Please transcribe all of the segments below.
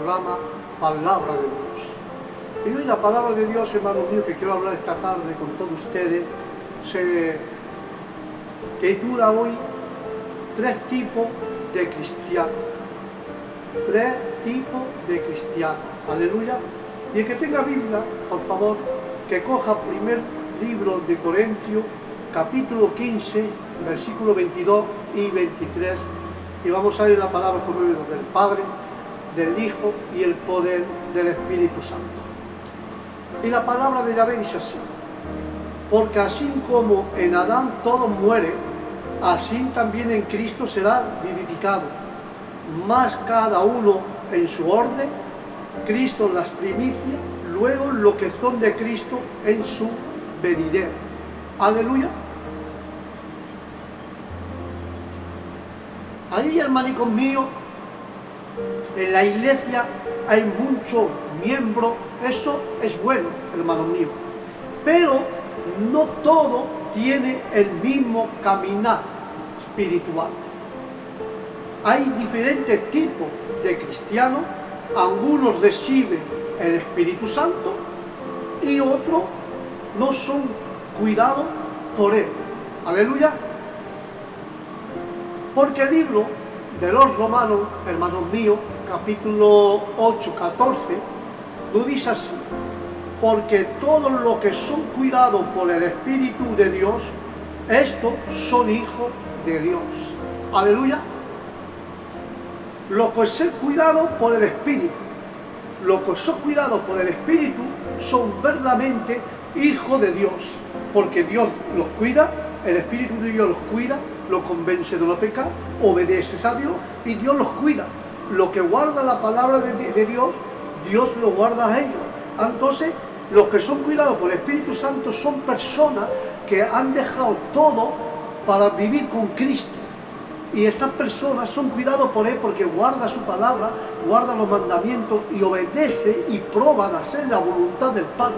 programa Palabra de Dios. Y hoy la palabra de Dios, hermanos míos, que quiero hablar esta tarde con todos ustedes, se titula hoy Tres tipos de cristianos. Tres tipos de cristianos. Aleluya. Y el que tenga Biblia, por favor, que coja primer libro de Corintios, capítulo 15, versículos 22 y 23. Y vamos a leer la palabra por medio del Padre, del Hijo y el poder del Espíritu Santo. Y la palabra de Yahvé dice así: porque así como en Adán todo muere, así también en Cristo será vivificado, mas cada uno en su orden, Cristo las primicias, luego lo que son de Cristo en su venidero. Aleluya. Ahí, hermanicos míos, en la iglesia hay muchos miembros, eso es bueno, hermanos míos, pero no todo tiene el mismo caminar espiritual. Hay diferentes tipos de cristianos, algunos reciben el Espíritu Santo y otros no son cuidados por él. Aleluya. Porque el libro de los Romanos, hermanos míos, capítulo 8, 14, lo dice así: porque todos los que son cuidados por el Espíritu de Dios, estos son hijos de Dios. Aleluya. Los que son cuidados por el Espíritu, los que son cuidados por el Espíritu son verdaderamente hijos de Dios, porque Dios los cuida, el Espíritu de Dios los cuida, los convence de los pecados, obedeces a Dios y Dios los cuida. Lo que guarda la palabra de Dios, Dios lo guarda a ellos. Entonces, los que son cuidados por el Espíritu Santo son personas que han dejado todo para vivir con Cristo. Y esas personas son cuidados por Él porque guarda su palabra, guarda los mandamientos y obedece y prueba de hacer la voluntad del Padre.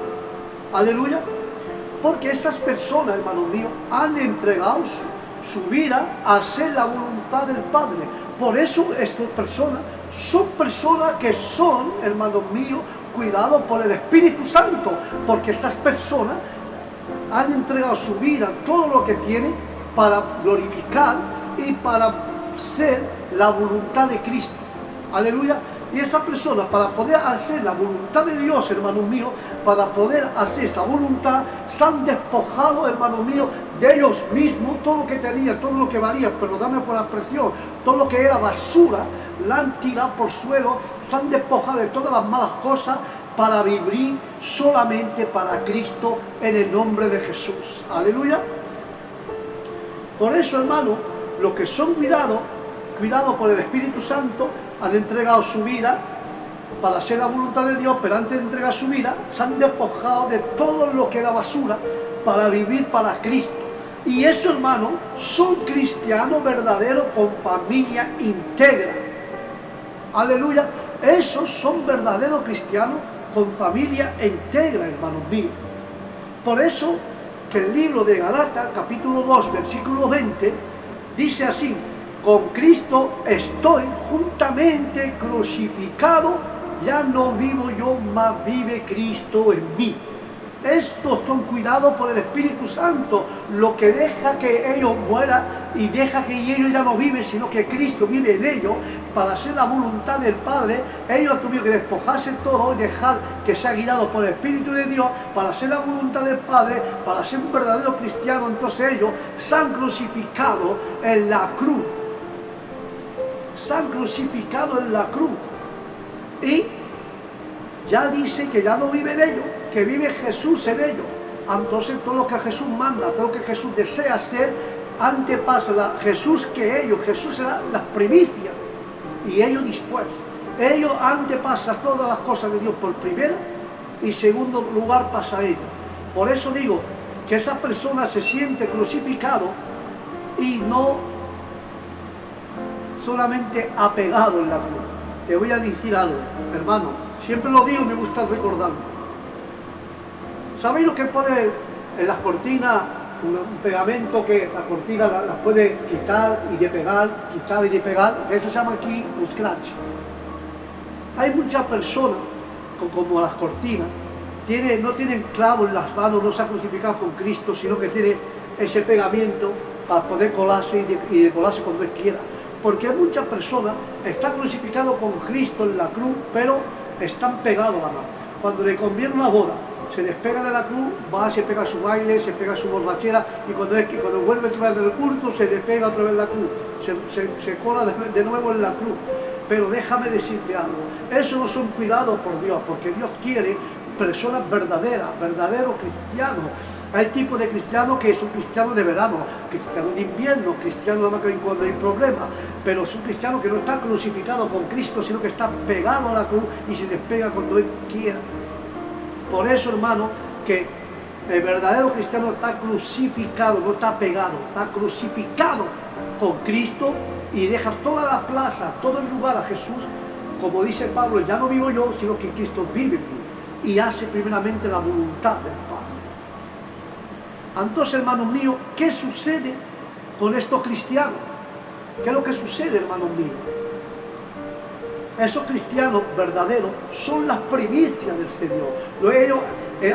Aleluya. Porque esas personas, hermanos míos, han entregado su vida a hacer la voluntad del Padre. Por eso estas personas son personas que son, hermanos míos, cuidados por el Espíritu Santo, porque esas personas han entregado su vida, todo lo que tienen, para glorificar y para hacer la voluntad de Cristo. Aleluya. Y esas personas, para poder hacer la voluntad de Dios, hermanos míos, para poder hacer esa voluntad, se han despojado, hermanos míos, de ellos mismos, todo lo que tenían, todo lo que valía, perdóname por la expresión, todo lo que era basura, la han tirado por suelo, se han despojado de todas las malas cosas para vivir solamente para Cristo en el nombre de Jesús. Aleluya. Por eso, hermanos, los que son cuidados por el Espíritu Santo, han entregado su vida para hacer la voluntad de Dios, pero antes de entregar su vida, se han despojado de todo lo que era basura para vivir para Cristo. Y eso, hermanos, son cristianos verdaderos con familia íntegra. Aleluya. Esos son verdaderos cristianos con familia íntegra, hermanos míos. Por eso que el libro de Galatas, capítulo 2, versículo 20, dice así: con Cristo estoy juntamente crucificado, ya no vivo yo, mas vive Cristo en mí. Estos son cuidados por el Espíritu Santo, lo que deja que ellos mueran y deja que ellos ya no viven, sino que Cristo vive en ellos para hacer la voluntad del Padre. Ellos tuvieron que despojarse todo y dejar que sea guiado por el Espíritu de Dios para hacer la voluntad del Padre, para ser un verdadero cristiano. Entonces ellos se han crucificado en la cruz. Se han crucificado en la cruz y ya dice que ya no vive en ellos, que vive Jesús en ellos. Entonces todo lo que Jesús manda, todo lo que Jesús desea hacer, antepasa Jesús que ellos. Jesús será las primicias y ellos después. Ellos antepasan todas las cosas de Dios por primera y segundo lugar pasa a ellos. Por eso digo que esa persona se siente crucificado y no solamente apegado en la cruz. Te voy a decir algo, hermano, siempre lo digo y me gusta recordarlo. ¿Sabéis lo que pone en las cortinas? Un pegamento que la cortina la puede quitar y de pegar, quitar y de pegar. Eso se llama aquí un scratch. Hay muchas personas, como las cortinas, no tienen clavo en las manos, no se han crucificado con Cristo, sino que tiene ese pegamento para poder colarse y de colarse cuando Él quiera. Porque muchas personas están crucificados con Cristo en la cruz, pero están pegados a la mano. Cuando le conviene una boda, se despega de la cruz, va, se pega su baile, se pega su borrachera, y cuando vuelve otra vez del culto, se despega otra vez la cruz, se cola de nuevo en la cruz. Pero déjame decirte algo, eso no son cuidados por Dios, porque Dios quiere personas verdaderas, verdaderos cristianos. Hay tipos de cristianos que son cristianos de verano, cristianos de invierno, cristianos nada más que cuando hay problemas, pero son cristianos que no están crucificados con Cristo, sino que están pegados a la cruz y se despega cuando Él quiera. Por eso, hermano, que el verdadero cristiano está crucificado, no está pegado, está crucificado con Cristo y deja toda la plaza, todo el lugar a Jesús. Como dice Pablo, ya no vivo yo, sino que Cristo vive en mí y hace primeramente la voluntad del Padre. Entonces, hermanos míos, ¿qué sucede con estos cristianos? ¿Qué es lo que sucede, hermanos míos? Esos cristianos verdaderos son las primicias del Señor. Ellos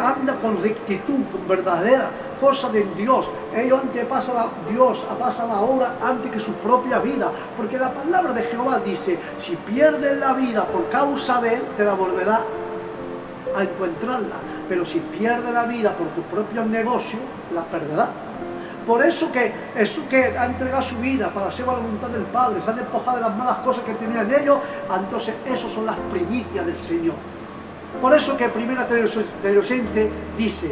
andan con rectitud, con verdadera cosa de Dios. Ellos antepasan a Dios, pasan la obra antes que su propia vida. Porque la palabra de Jehová dice, si pierdes la vida por causa de Él, te la volverá a encontrarla. Pero si pierdes la vida por tu propio negocio, la perderá. Por eso que ha entregado su vida para hacer la voluntad del Padre, se han despojado de las malas cosas que tenían ellos, entonces esos son las primicias del Señor. Por eso que Primera Tesalonicenses dice,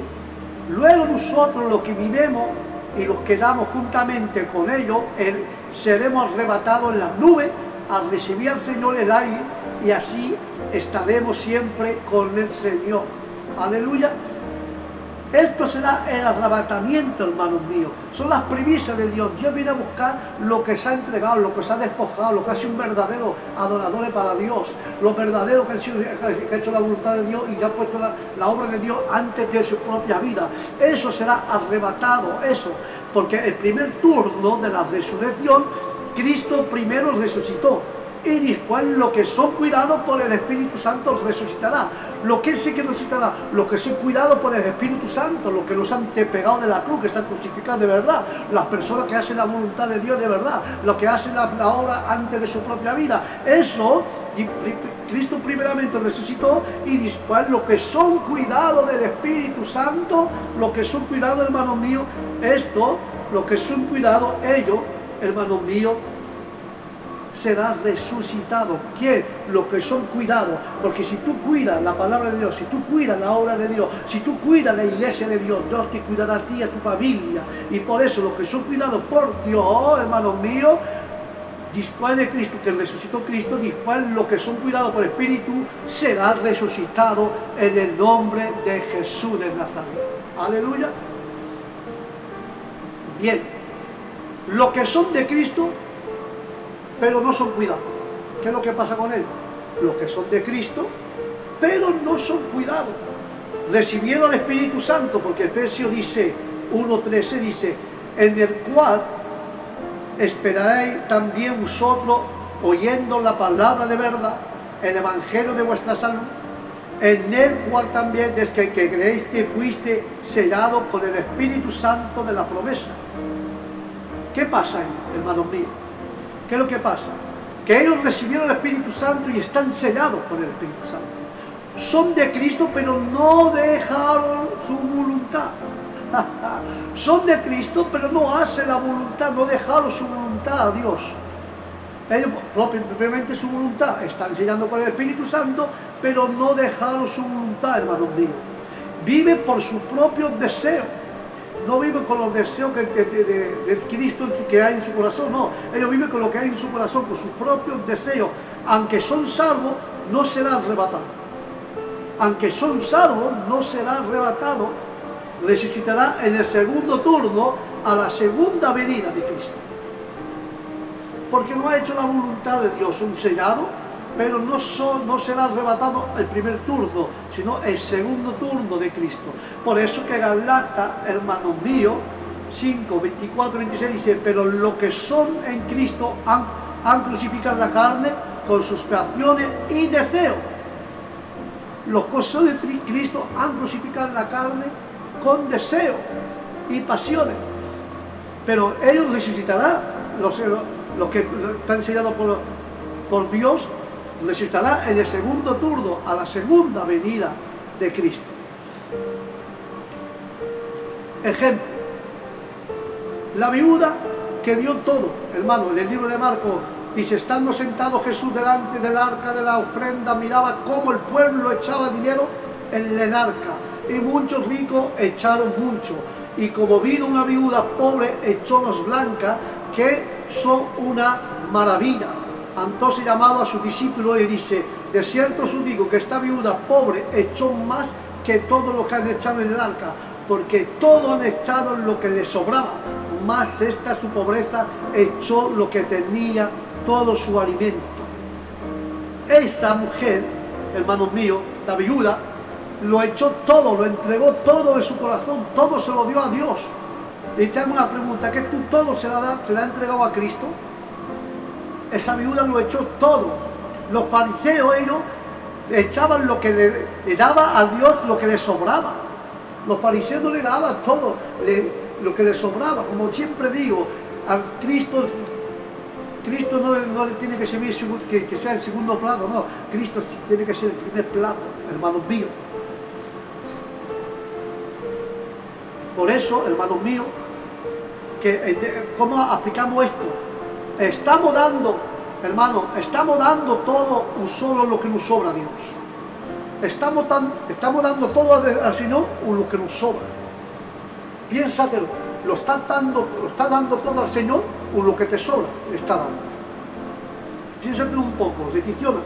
luego nosotros los que vivemos y los que damos juntamente con ellos, seremos arrebatados en las nubes al recibir al Señor el aire, y así estaremos siempre con el Señor. Aleluya. Esto será el arrebatamiento, hermanos míos. Son las primicias de Dios. Dios viene a buscar lo que se ha entregado, lo que se ha despojado, lo que ha sido un verdadero adorador para Dios, los verdaderos que ha hecho la voluntad de Dios y ya ha puesto la obra de Dios antes de su propia vida. Eso será arrebatado, eso. Porque el primer turno de la resurrección, Cristo primero resucitó. Y después los que son cuidados por el Espíritu Santo resucitará. Lo que sí que resucitará, los que son cuidados por el Espíritu Santo, los que nos han pegado de la cruz, que están crucificados de verdad, las personas que hacen la voluntad de Dios de verdad, los que hacen la obra antes de su propia vida. Eso, Cristo primeramente resucitó, y después los que son cuidados del Espíritu Santo, los que son cuidados, hermanos míos, los que son cuidados, ellos, hermanos míos, será resucitado. ¿Quién? Los que son cuidados. Porque si tú cuidas la palabra de Dios, si tú cuidas la obra de Dios, si tú cuidas la iglesia de Dios, Dios te cuidará a ti y a tu familia. Y por eso los que son cuidados por Dios, hermanos míos, después de Cristo, que resucitó Cristo, después los que son cuidados por el Espíritu serán resucitados en el nombre de Jesús de Nazaret. Aleluya. Bien, los que son de Cristo pero no son cuidados. ¿Qué es lo que pasa con ellos? Los que son de Cristo, pero no son cuidados. Recibieron el Espíritu Santo, porque Efesios dice, 1:13 dice, en el cual esperaréis también vosotros, oyendo la palabra de verdad, el evangelio de vuestra salud, en el cual también, desde que creíste, fuiste sellado con el Espíritu Santo de la promesa. ¿Qué pasa ahí, hermanos míos? ¿Qué es lo que pasa? Que ellos recibieron el Espíritu Santo y están sellados por el Espíritu Santo. Son de Cristo, pero no dejaron su voluntad. Son de Cristo, pero no hacen la voluntad, no dejaron su voluntad a Dios. Ellos, propiamente su voluntad, están sellando con el Espíritu Santo, pero no dejaron su voluntad, hermanos míos. Viven por sus propios deseos. No viven con los deseos de Cristo que hay en su corazón, no. Ellos viven con lo que hay en su corazón, con sus propios deseos. Aunque son salvos, no serán arrebatados. Aunque son salvos, no será arrebatado. Resucitará en el segundo turno a la segunda venida de Cristo. Porque no ha hecho la voluntad de Dios, son sellados, pero no será arrebatado el primer turno, sino el segundo turno de Cristo. Por eso que Gálatas, hermanos míos, 5, 24, 26 dice, pero los que son en Cristo han crucificado la carne con sus pasiones y deseos. Los que de Cristo han crucificado la carne con deseos y pasiones. Pero ellos resucitarán, los que están sellados por Dios, resucitarán en el segundo turno, a la segunda venida de Cristo. Ejemplo, la viuda que dio todo, hermano, en el libro de Marcos dice, estando sentado Jesús delante del arca de la ofrenda, miraba cómo el pueblo echaba dinero en el arca, y muchos ricos echaron mucho, y como vino una viuda pobre, echó dos blancas, que son una maravilla. Entonces llamado a sus discípulos y dice, de cierto os digo que esta viuda pobre echó más que todo lo que han echado en el arca, porque todo han echado lo que les sobraba, más esta su pobreza echó lo que tenía, todo su alimento. Esa mujer, hermanos míos, la viuda, lo echó todo, lo entregó todo de su corazón, todo se lo dio a Dios. Y te hago una pregunta, ¿que tú todo se la ha entregado a Cristo? Esa viuda lo echó todo. Los fariseos, ellos echaban lo que le daba a Dios, lo que le sobraba. Los fariseos no le daban todo, lo que le sobraba. Como siempre digo, a Cristo no tiene que servir que sea el segundo plato, no. Cristo tiene que ser el primer plato, hermanos míos. Por eso, hermanos míos, ¿cómo aplicamos esto? Estamos dando, hermano, estamos dando todo o solo lo que nos sobra a Dios. Estamos dando todo al Señor o lo que nos sobra. Piénsatelo, ¿lo está dando todo al Señor o lo que te sobra le está dando? Piénsatelo un poco, reflexiona.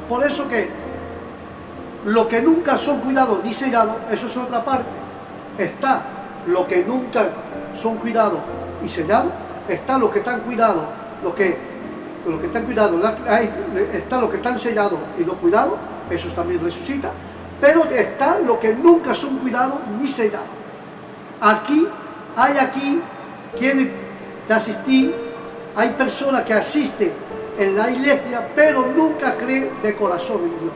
Por eso que lo que nunca son cuidados ni sellados, eso es otra parte. Está lo que nunca son cuidados y sellados, está lo que están cuidados, está lo que están sellados y no cuidados, eso también resucita, pero está lo que nunca son cuidados ni sellados. Hay quienes te asistí, hay personas que asisten en la iglesia, pero nunca creen de corazón en Dios,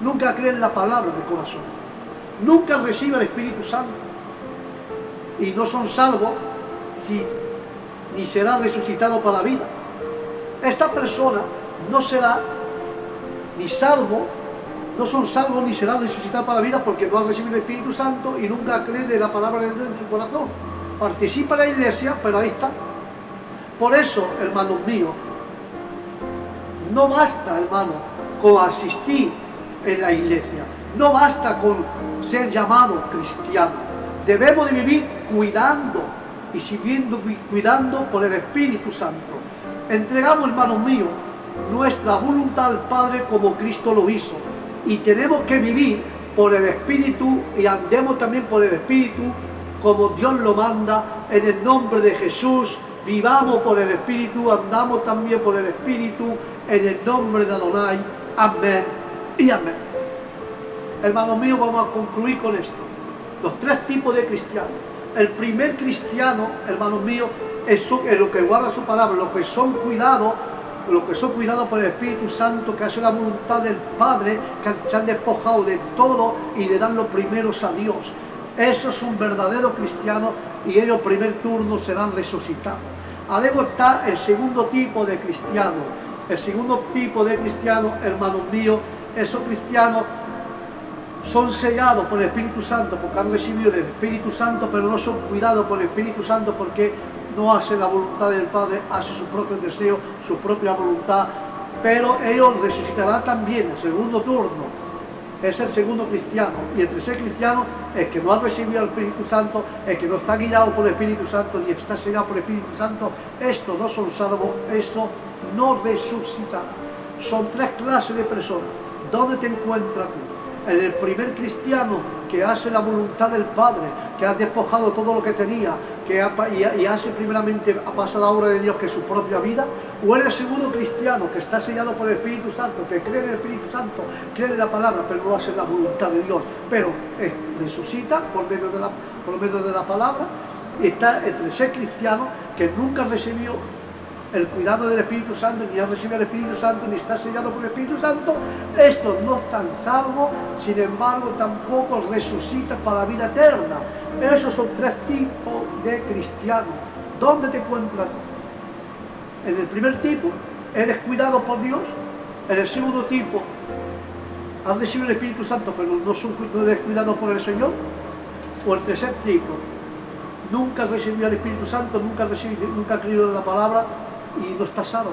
nunca creen en la palabra de corazón, nunca reciben el Espíritu Santo y no son salvos ni serán resucitados para la vida. Esta persona no será ni salvo, no son salvos ni serán resucitados para la vida porque no han recibido el Espíritu Santo y nunca creen en la palabra de Dios en su corazón. Participa en la iglesia, pero ahí está. Por eso, hermanos míos, no basta, hermano, con asistir en la iglesia, no basta con ser llamado cristiano. Debemos de vivir cuidando y cuidando por el Espíritu Santo. Entregamos, hermanos míos, nuestra voluntad al Padre como Cristo lo hizo. Y tenemos que vivir por el Espíritu y andemos también por el Espíritu como Dios lo manda, en el nombre de Jesús. Vivamos por el Espíritu, andamos también por el Espíritu, en el nombre de Adonai. Amén y amén. Hermanos míos, vamos a concluir con esto. Los tres tipos de cristianos. El primer cristiano, hermanos míos, es lo que guarda su palabra, los que son cuidados por el Espíritu Santo, que hace la voluntad del Padre, que se han despojado de todo y le dan los primeros a Dios. Esos son verdaderos cristianos y ellos primer turno serán resucitados. Luego está el segundo tipo de cristiano. El segundo tipo de cristiano, hermanos míos, esos cristianos son sellados por el Espíritu Santo porque han recibido el Espíritu Santo, pero no son cuidados por el Espíritu Santo porque no hacen la voluntad del Padre, hacen su propio deseo, su propia voluntad, pero ellos resucitarán también el segundo turno. Es el segundo cristiano, y el tercer cristiano es que no ha recibido el Espíritu Santo, es que no está guiado por el Espíritu Santo, ni está sellado por el Espíritu Santo. Estos no son salvos, estos no resucitarán. Son tres clases de personas. ¿Dónde te encuentras tú? En el primer cristiano que hace la voluntad del Padre, que ha despojado todo lo que tenía, y hace primeramente, pasa la obra de Dios, que es su propia vida, o en el segundo cristiano que está sellado por el Espíritu Santo, que cree en el Espíritu Santo, cree en la palabra, pero no hace la voluntad de Dios, pero resucita por medio de la palabra. Y está el tercer cristiano que nunca recibió el cuidado del Espíritu Santo, ni has recibido el Espíritu Santo, ni estás sellado por el Espíritu Santo, estos no están salvos, sin embargo tampoco resucitan para la vida eterna. Esos son tres tipos de cristianos. ¿Dónde te encuentras? En el primer tipo, eres cuidado por Dios. En el segundo tipo, has recibido el Espíritu Santo, pero no eres cuidado por el Señor. O el tercer tipo, nunca has recibido el Espíritu Santo, nunca has creído en la palabra y no estás salvo.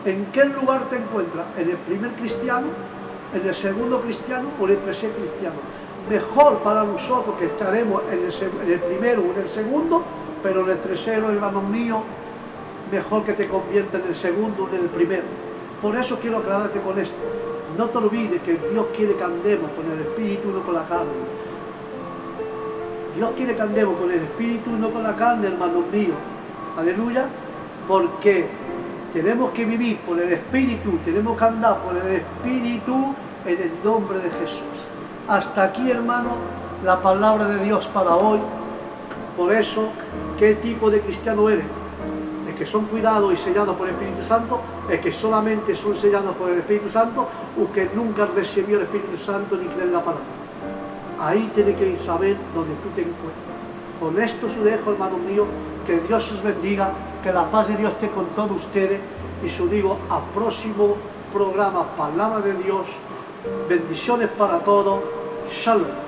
¿En qué lugar te encuentras? ¿En el primer cristiano, en el segundo cristiano o en el tercer cristiano? Mejor para nosotros que estaremos en el primero o en el segundo, pero en el tercero, hermano mío, mejor que te conviertas en el segundo o en el primero. Por eso quiero aclararte con esto. No te olvides que Dios quiere que andemos con el Espíritu y no con la carne. Dios quiere que andemos con el Espíritu y no con la carne, hermanos míos. Aleluya. Porque tenemos que vivir por el Espíritu, tenemos que andar por el Espíritu en el nombre de Jesús. Hasta aquí, hermano, la palabra de Dios para hoy. Por eso, ¿qué tipo de cristiano eres? ¿Es que son cuidados y sellados por el Espíritu Santo? ¿Es que solamente son sellados por el Espíritu Santo? ¿O que nunca has recibido el Espíritu Santo ni creen la palabra? Ahí tienes que saber dónde tú te encuentras. Con esto os dejo, hermanos míos, que Dios os bendiga, que la paz de Dios esté con todos ustedes, y os digo a próximo programa, Palabra de Dios. Bendiciones para todos. Shalom.